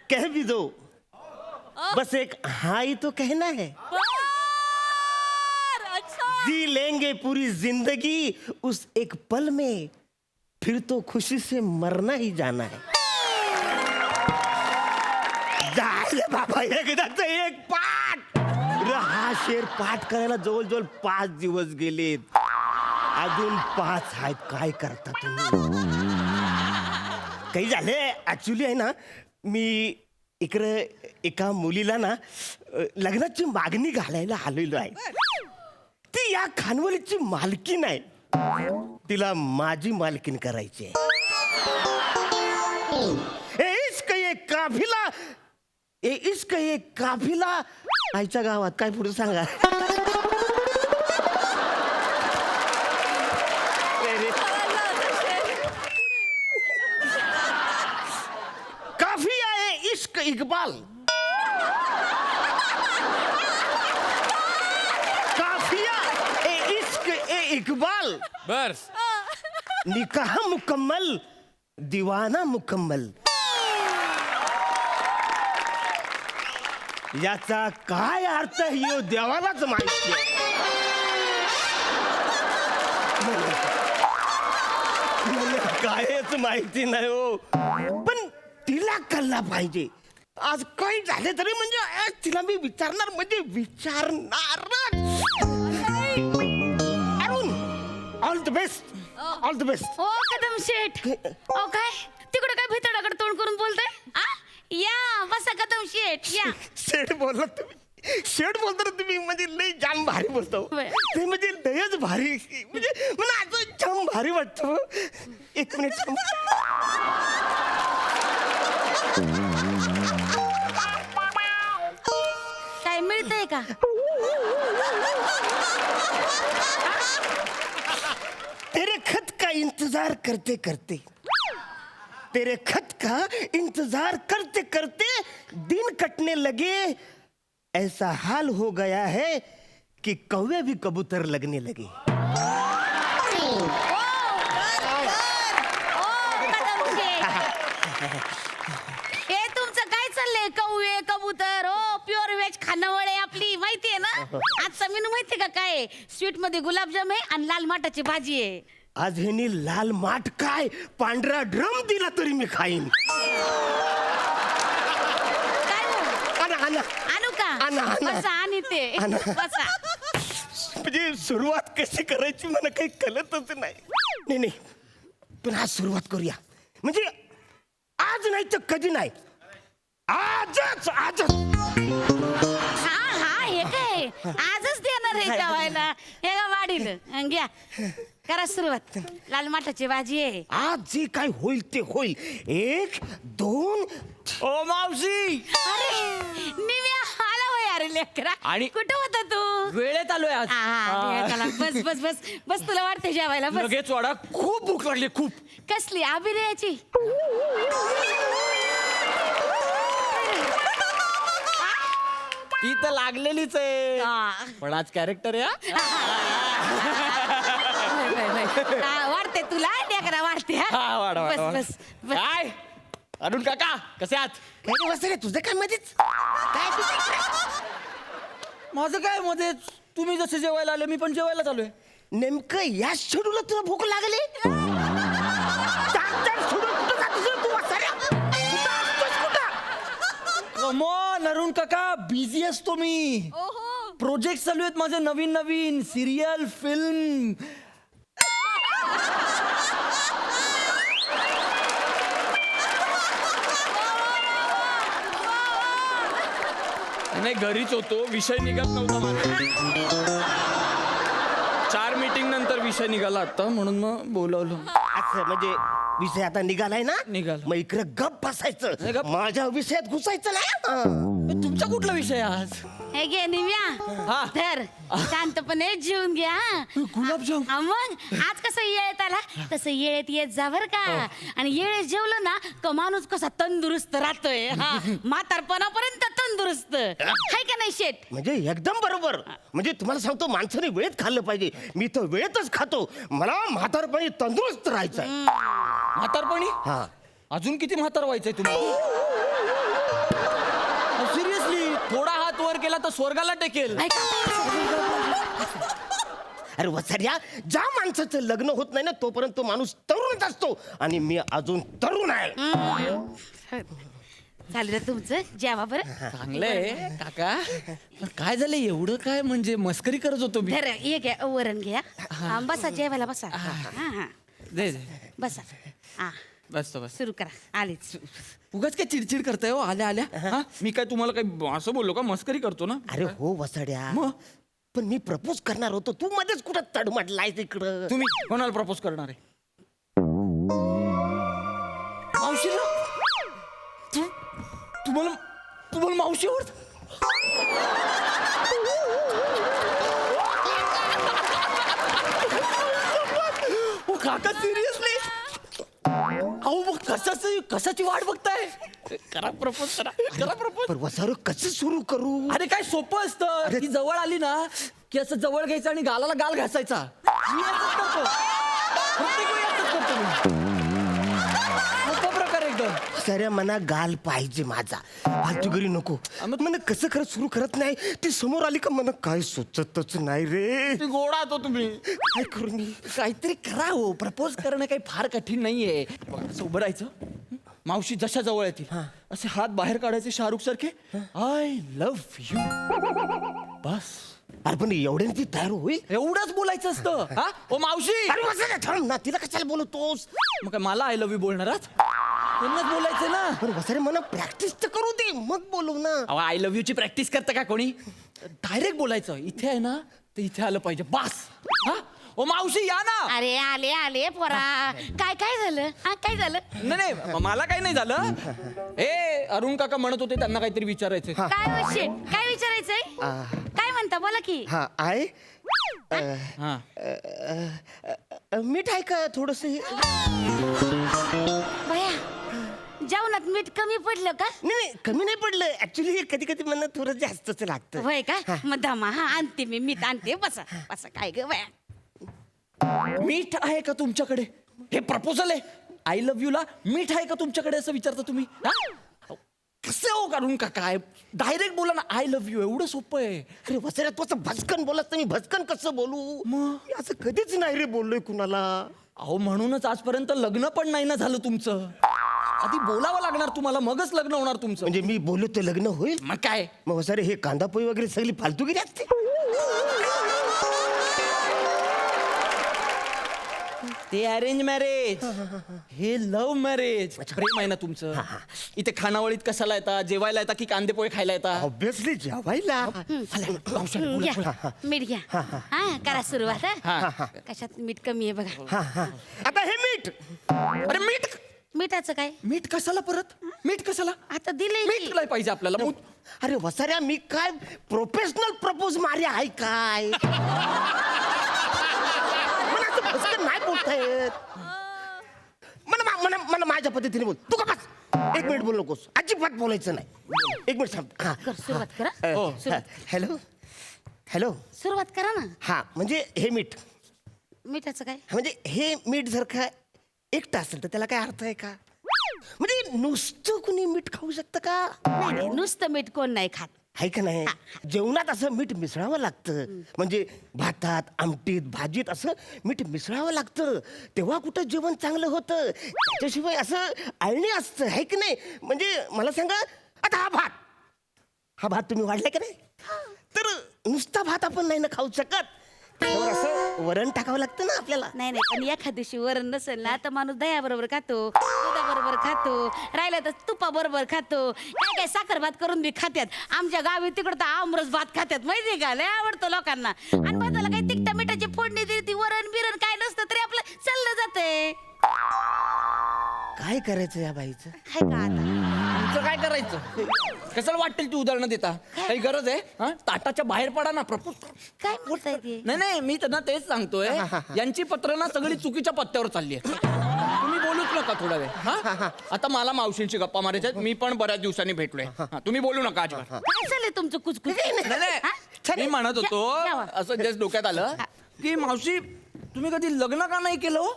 कह भी दो, बस एक हाँ ही तो कहना है। अच्छा जी लेंगे पूरी जिंदगी उस एक पल में, फिर तो खुशी से मरना ही जाना है। झालं बाबा, एकदाच एक पाठ। हा शेर पाठ करायला जवळजवळ 5 दिवस गेलेत, अजून 5 आहेत. काय करता तुम्ही? काही झाले ऍक्च्युली आहे ना, मी इकडे एका मुलीला ना लग्नाची मागणी घालायला आलेलो आहे. ती या खानवलीची मालकीण आहे, तिला माझी मालकीण करायची आहे. ए इश्क ये काफिला, ए इश्क ये काफिला. आईच्या गावात काय पुढे सांगा. काफिया है इश्क इकबाल, काफिया ए इश्क ए इकबाल. बस निकाह मुकम्मल, दीवाना मुकम्मल. याचा काय अर्थ यो देवालाच माहिती आहे. मला कायच माहिती नाही हो, पण तिला कळला पाहिजे. आज काही झाले तरी म्हणजे आज तिला मी विचारणार म्हणजे विचारणार. Arun, all the best, all the best. हो कदम शेठ. ओ काय तिकडे काय भितडाकडे तोंड करून बोलताय? या बसा कदम शेठ या. शेठ बोलला तुम्ही, शेठ बोलताना तुम्ही म्हणजे लय जाम भारी बोलतो. होय. ते म्हणजे लयच भारी, म्हणजे मला असं जाम भारी वाटतं. एक मिनिट थांब. काय मिळतंय का? तेरे खत का इंतजार करते करते, तेरे खत का इंतजार करते करते दिन कटने लगे. ऐसा हाल हो गया है कि कौवे भी कबूतर लगने लगे. ओ कदम शेठ, हे तुमचं काय चाललंय? कौवे कबूतर हो, प्युअर व्हेज खानावळ आहे आपली, माहितीये ना? आजचा मेनू माहितीये का काय? स्वीट मध्ये गुलाबजाम आहे आणि लाल माठाची भाजी आहे. आज ह्यांनी लाल माठ काय पांढरा ड्रम दिला तरी मी खाईन. काय हो? आणा, आणा. आणू का? आणा, आणा. बसा आणि ते आणा. बसा. म्हणजे सुरुवात कशी करायची मला काही कळतच नाही. नाही नाही, पण आज सुरुवात करूया. म्हणजे आज नाही तर कधी नाही, आजच आजच. हा हा, हे काय आजच देणार आहे जेवायला? हे का वाढील? घ्या, करा सुरुवात. लाल माठाची भाजी आहे. आज जे काय होईल ते होईल. 1 2. ओ मावशी, अरे निव्या आला वय अरे लेकरा. आणि- कुठं होता तू? वेळेत आलोय आज. हा, हा, चला, बस बस बस बस, तुला वाटते जेवायला बस. लगेच वाडा, खूप भूक लागली खूप. कसली अभिनयाची? ती तर लागलेलीच आहे, हा. पण आज कॅरेक्टर आहे. वाढते तुला लेकरा, वाढते हा? हा, वाढा बस वाढा. बस बस. काय अरुण काका, कसे आहात? काय रे बस रे, तुझं काय मध्येच काय तुझं? माझं काय मध्ये, तुम्ही जसे जेवायला आले मी पण जेवायला आलोय. नेमकं या शेड्यूलला तुला भूक लागली? डाक्टर सोडून कुठं जातोस रे तू वासाऱ्या? कुठं असतोस कुठं? कमॉन अरुण काका, बिझी असतो मी. प्रोजेक्ट चालू आहेत माझे, नवीन नवीन सिरियल, फिल्म. नाही, घरीच होतो, विषय निघत नव्हता माझा. 4 मीटिंग नंतर विषय निघाला आता, म्हणून मग बोलवलं. असं म्हणजे विषय आता निघालाय ना? निघाला. मग इकडे गप बसायचं, नाही गप्प. माझ्या विषयात घुसायचं नाही. तुमचा कुठला विषय आज? हे घे निव्या, हा. धर, शांतपणे जेवून घ्या. गुलाबजाम. हा, मग आज कसं येळेत आला तसं येळेत येत जा बर का. आणि येळेत जेवलं ना का माणूस कसा तंदुरुस्त राहतोय. हा, म्हातारपणापर्यंत तंदुरुस्त हाय का नाही शेठ? म्हणजे एकदम बरोबर. म्हणजे तुम्हाला सांगतो, माणसाने वेळेत खाल्लं पाहिजे. मी तर वेळेतच खातो, मला म्हातारपणी तंदुरुस्त राहायचंय. म्हातारपणी? हा. अजून किती म्हातार व्हायचंय तुम्हाला? सिरियसली थोडा हात वर केला तर स्वर्गाला टेकेल. अरे वसर्या, ज्या माणसाचं लग्न होत नाही ना तोपर्यंत तो माणूस तरुणच असतो आणि मी अजून तरुण आहे. झालं ना तुमचं जेवा बरं. चांगलंय काका, पण काय झालं एवढं काय म्हणजे मस्करी करत होतो मी. धर हे घ्या वरण घ्या. बसा जेवायला बसा. हा दे दे. बसा. हा बस बस. सुरू करा. आलीच. उगाच काय चिडचिड करताय हो आल्या आल्या. हा? मी काय तुम्हाला काही असं बोललो का? मस्करी करतो ना. अरे हो वसड्या, मग पण मी प्रपोज करणार होतो, तू मध्येच कुठं तडमडलाय तिकडं. तुम्ही कोणाला प्रपोज करणार आहे? मावशीला? तुम्हाला मावशी आवडत? काका सिरियसली? अहो मग कशाची वाट बघताय? करा प्रपोज, करा प्रपोज. पण वसारू कसं सुरू करू? अरे काय सोपं असतं. ती जवळ आली ना की असं जवळ घ्यायचं आणि गालाला गाल घासायचा. मी असंच करतो. प्रत्येक वेळी असंच करतो मी. सोपा प्रकार एकदम. साऱ्या मना गाल पाहिजे माझा, फालतूगिरी नको. मला कसं खरं सुरू करत नाही, ती समोर आली का मला काय सुचतच नाही रे. ती गोडा तो तुम्ही. काय करू मी? काहीतरी करा हो. प्रपोज करणं काही फार कठीण नाहीये. बघा, असं उभं राहायचं, मावशी जशा जवळ येतील असे हात बाहेर काढायचे शाहरुख सारखे. I love you. बस. अरे पण एवढ्याने ती तयार होईल? एवढंच बोलायचं असतं. हा ओ मावशी. अरे वसऱ्या थांब ना, तिला कशाला बोलतोस? मग काय मला आय लव्ह यू बोलणार आहात? त्यांनाच बोलायचं ना. पण वसरे मला प्रॅक्टिस तर करू दे, मग बोलू ना. अहो आय लव्ह यू ची प्रॅक्टिस करतं का कोणी? डायरेक्ट बोलायचं. इथे आहे ना तर इथे आलं पाहिजे. बस. हा ओ मावशी या ना. अरे आले आले पोरा. काय झालं? हा काय झालं? नाही नाही मला काही नाही झालं. ए अरुण काका म्हणत होते त्यांना काहीतरी विचारायचं. काय विषय? काय विचारायचंय? काय म्हणता बोला की. हा आहे. हा मीठ आहे का थोडस? बया जेवणात मीठ कमी पडलं का? नाही कमी नाही पडलं. ऍक्च्युली कधी कधी मला थोडं जास्तच लागतं. होय का? मग दमा. हा आणते मी मीठ आणते. बसा बसा. काय ग बया. मीठ आहे का तुमच्याकडे? हे प्रपोजल आहे. आय लव्ह यू ला मीठ आहे का तुमच्याकडे असं विचारता तुम्ही? कसं हो काढून का काय? डायरेक्ट बोला ना आय लव्ह यू. एवढं सोपं आहे. अरे वसऱ्या तू असं भस्कन बोलत तर मी भस्कन कसं बोलू? मी असं कधीच नाही रे बोललोय कुणाला. अहो म्हणूनच आजपर्यंत लग्न पण नाही ना झालं तुमचं. आधी बोलावं लागणार तुम्हाला, मगच लग्न होणार तुमचं. म्हणजे मी बोललो तर लग्न होईल? मग काय? मग वसरे हे कांदा पोळी वगैरे सगळी फालतूगिरी असते. ते अरेंज मॅरेज, हे लव्ह मॅरेज. प्रेम आहे ना तुमचं. इथे खानावळीत कशाला येता? जेवायला येता की कांदे पोहे खायला येता? ऑब्विसली जेवायला. घ्या मीठ घ्या. हा करा सुरुवात. हा. कशात मीठ कमी आहे बघा. आता हे मीठ. अरे मीठ? मिठाचं काय? मीठ कशाला परत? मीठ कशाला? आता दिले मीठ नाही पाहिजे आपल्याला. अरे वसाऱ्या मी काय प्रोफेशनल प्रपोज मारे आहे काय? मला असं भस्कन नाही बोलतायत. मला माझ्या पद्धतीने बोल. तू का बस. 1 मिनिट बोल नकोस. अजिबात बोलायचं नाही. 1 मिनिट थांब. कर सुरुवात करा. Hello hello. सुरुवात करा ना. हा म्हणजे हे मीठ, मिठाचं काय? म्हणजे हे मीठ जर का एकटं असेल तर त्याला काय अर्थ आहे का? म्हणजे नुसतं कुणी मीठ खाऊ शकतं का? नाही नुसतं मीठ कोण नाही खात. आहे का नाही? जेवणात असं मीठ मिसळावं लागतं. म्हणजे भातात, आमटीत, भाजीत असं मीठ मिसळावं लागतं, तेव्हा कुठं जेवण चांगलं होतं. त्याच्याशिवाय असं आळणी असतं, आहे की नाही? म्हणजे मला सांगा, आता हा भात तुम्ही वाढलाय का नाही? तर नुसता भात आपण नाही ना खाऊ शकत. त्याच्यावर असं वरण टाकावं लागतं ना आपल्याला. नाही पण एखाद्या दिवशी वरण नसेल ना तर माणूस दह्या बरोबर खातो, दुधाबरोबर खातो, राहिलं तर तुपा बरोबर खातो. काय साखर भात करून बी खात्यात. आमच्या गावी तिकडं तर आमरस भात खात्यात माहितीये का? लय आवडतो लोकांना. आणि भाताला काही तिखटा मिठाची फोडणी दिली, वरण बिरण काय नसतं तरी आपलं चाललं जातंय. काय करायचं या बाईचं? हाय का आता? तुमचं काय करायचं? कशाला वाटेल ती उदाहरणं देता? काही गरज आहे? हा ताटाच्या बाहेर पडा ना. प्रपोज काय बोलताय ते? नाही मी त्यांना तेच सांगतोय. यांची पत्र ना सगळी चुकीच्या पत्त्यावर चालली आहे. तुम्ही बोलूच नका थोडा वेळ. हा आता मला मावशींची गप्पा मारायच्या आहेत. मी पण बऱ्याच दिवसांनी भेटलोय. तुम्ही बोलू नका अजिबात. काय चाललंय तुमचं कुचकुच? नाही मी म्हणत होतो असं जस्ट डोक्यात आलं की मावशी तुम्ही कधी लग्न का नाही केलं?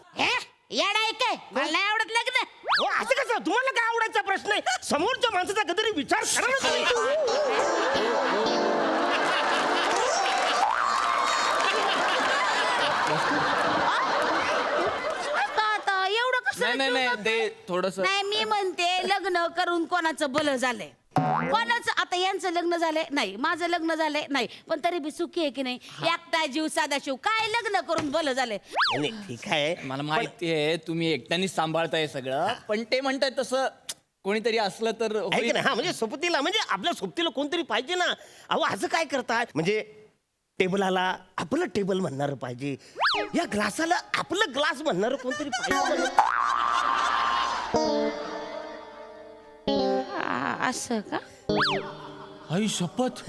येडा आहे काय? मला नाही आवडत लग्न. हो असं कसं? तुम्हाला काय आवडायचं प्रश्न आहे. समोरच्या माणसाचा कधीतरी विचार करा ना तुम्ही. आता एवढं कसं नाही नाही जीव ते थोडस नाही मी म्हणते लग्न करून कोणाचं भलं झालंय कोणाचं आता यांचं लग्न झालंय नाही माझं लग्न झालंय नाही पण तरी बी सुखी आहे की नाही एकटा जीव साधा शिव काय लग्न करून भलं झालंय नाही, ठीक आहे. मला माहिती आहे तुम्ही एकट्यानेच सांभाळताय सगळं पण ते म्हणताय तसं कोणीतरी असलं तर आहे की होईल. नाही? हा म्हणजे सोबतीला म्हणजे आपल्या सोबतीला कोणतरी पाहिजे ना. अहो असं काय करतात म्हणजे टेबलाला आपलं टेबल म्हणणार पाहिजे, या ग्लासाला आपलं ग्लास म्हणणार कोणतरी पाहिजे. असं का आई शपथ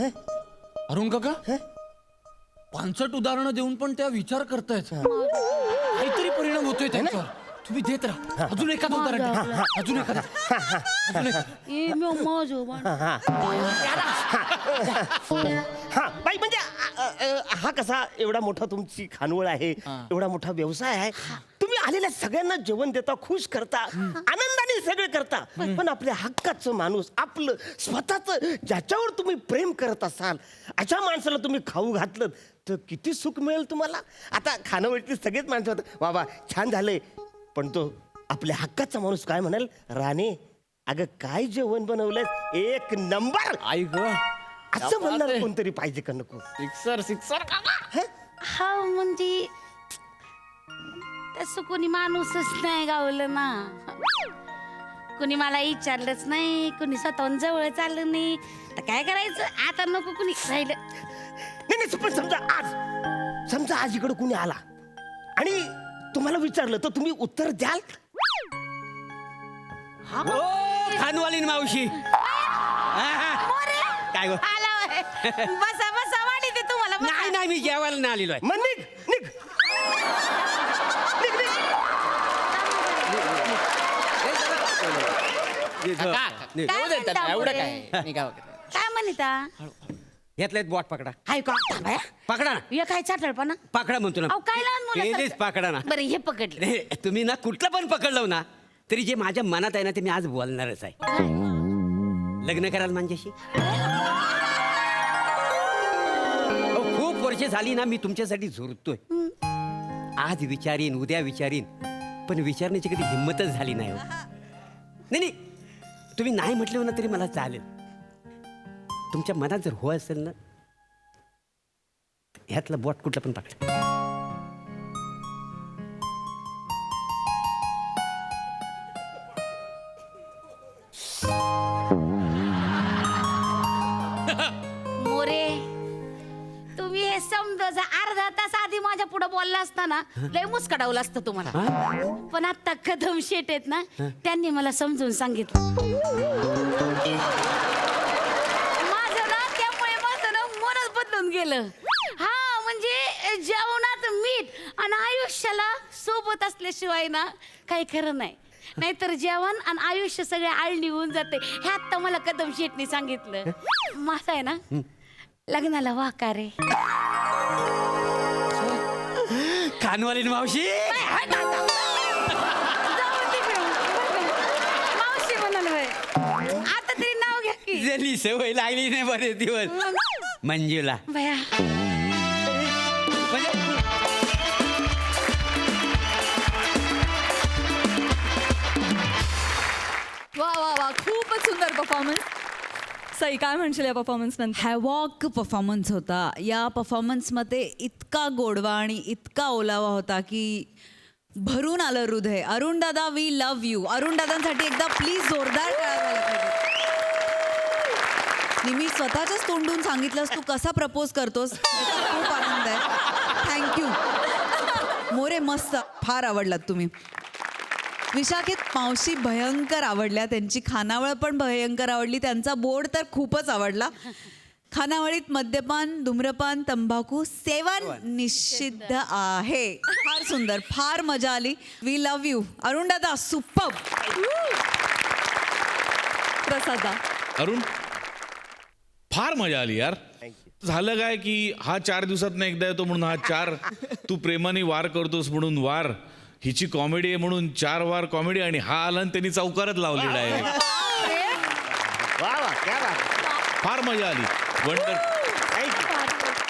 अरुण काका पानसट उदाहरणं देऊन पण त्या विचार करतायत काहीतरी परिणाम होतोय त्यांच्यावर. तुम्ही देत राहा अजून एखादं उदाहरण द्या. अजून एखादं अजून एखादं. ए, मी माझं बाळ. हा बाई म्हणजे हा कसा एवढा मोठा तुमची खानवळ आहे, एवढा मोठा व्यवसाय आहे, तुम्ही आलेल्या सगळ्यांना जेवण देता, खुश करता, आनंदाने सगळे करता, पण आपल्या हक्काचं माणूस आपलं स्वतःच ज्याच्यावर तुम्ही प्रेम करत असाल अशा माणसाला तुम्ही खाऊ घातलं तर किती सुख मिळेल तुम्हाला. आता खानावळीतले सगळेच माणसं होतं वा छान झालंय, पण तो आपल्या हक्काचा माणूस काय म्हणाल, राणे अगं काय जेवण बनवलंय एक नंबर, आई ग असं म्हणणार कोणतरी पाहिजे का नको. सिक्सर सिक्सर काका. हा म्हणजे तसं कोणी माणूसच नाही गावलं ना, कोणी मला विचारलंच नाही, कोणी स्वतःहून जवळ चाललं नाही, तर काय करायचं आता नको कुणी राहिलं. नाही पण समजा आज इकडे कुणी आला आणि तुम्हाला विचारलं तर तुम्ही उत्तर द्याल. खानवालीन मावशी मोरे, काय गो? आला होय. बसा बसा वाढी ते तुम्हाला बसा. नाही नाही मी जेवायला नाही आलेलो आहे. मग निघ निघ निघ, निघ. निघ. काय जाऊ दे त्यांना, म्हणता एवढं मोरे? काय निघा वगैरे. काय म्हणता घेतलाय बॉट पकडा. हाय का थांबा, पकडा ना. हे काय चाटळपणा पकडा म्हणतो ना. अहो काय लहान केलीच मुलं पकडा ना. बरं हे पकडलं नाही, तुम्ही ना कुठलं पण पकडलं ना तरी जे माझ्या मनात आहे ना ते मी आज बोलणारच आहे. लग्न कराल माझ्याशी. अहो, खूप वर्ष झाली ना मी तुमच्यासाठी झुरतोय. आज विचारीन उद्या विचारीन पण विचारण्याची कधी हिंमतच झाली नाही हो. नाही नाही तुम्ही नाही म्हटलं ना तरी मला चालेल. तुमच्या मनात जर हो असेल ना ह्यातलं बोट कुठलं पण पकडा. मोरे तुम्ही हे समजा अर्धा तास आधी माझ्या पुढे बोलला असता ना लय मुस्कडावलं असतं तुम्हाला, पण आता कदम शेट आहेत ना त्यांनी मला समजून सांगितलं. माझं ना त्यामुळे माझं ना मनच बदलून गेलं. हा म्हणजे जेवणात मीठ आणि आयुष्याला सोबत असल्याशिवाय ना काही खरं नाही. नाहीतर जेवण आणि आयुष्य सगळे आळणी होऊन जाते. हे आता मला कदम शेटनी सांगितलं. माझा आहे ना लग्नाला वाकार आहे. कानवालीन मावशी. जाऊ तिकडं. मावशी म्हणाल होय. आता तरी नाव घ्या की झाली सवय लागली नाही बरेच दिवस. मंजुला भया. वा वा वा खूपच सुंदर परफॉर्मन्स. सई काय म्हणशील या परफॉर्मन्स नंतर? हॅवॉक परफॉर्मन्स होता. या परफॉर्मन्समध्ये इतका गोडवा आणि इतका ओलावा होता की भरून आलं हृदय. अरुण दादा वी लव्ह यू. अरुण दादांसाठी एकदा प्लीज जोरदार टाळ्या व्हायला पाहिजे. मी स्वतःच्याच तोंडून सांगितलंस तू कसा प्रपोज करतोस खूप आनंद आहे. थँक्यू मोरे. मस्त फार आवडलात तुम्ही. विशाखेत मावशी भयंकर आवडल्या. त्यांची खानावळ पण भयंकर आवडली. त्यांचा बोर्ड तर खूपच आवडला. खानावळीत मद्यपान धूम्रपान तंबाखू सेवन निषिद्ध आहे. फार सुंदर फार मजा आली. वी लव्ह यू अरुण दादा. सुपर. प्रसादा अरुण फार मजा आली यार. झालं काय की हा 4 दिवसात एकदा येतो म्हणून हा 4, तू प्रेमाने वार करतोस म्हणून वार, हिची कॉमेडी आहे म्हणून 4 वार कॉमेडी, आणि हा आला आणि त्यांनी चौकारच लावली डायरेक्ट. वा वा क्या बात फार मजा आली वंडर थँक्यू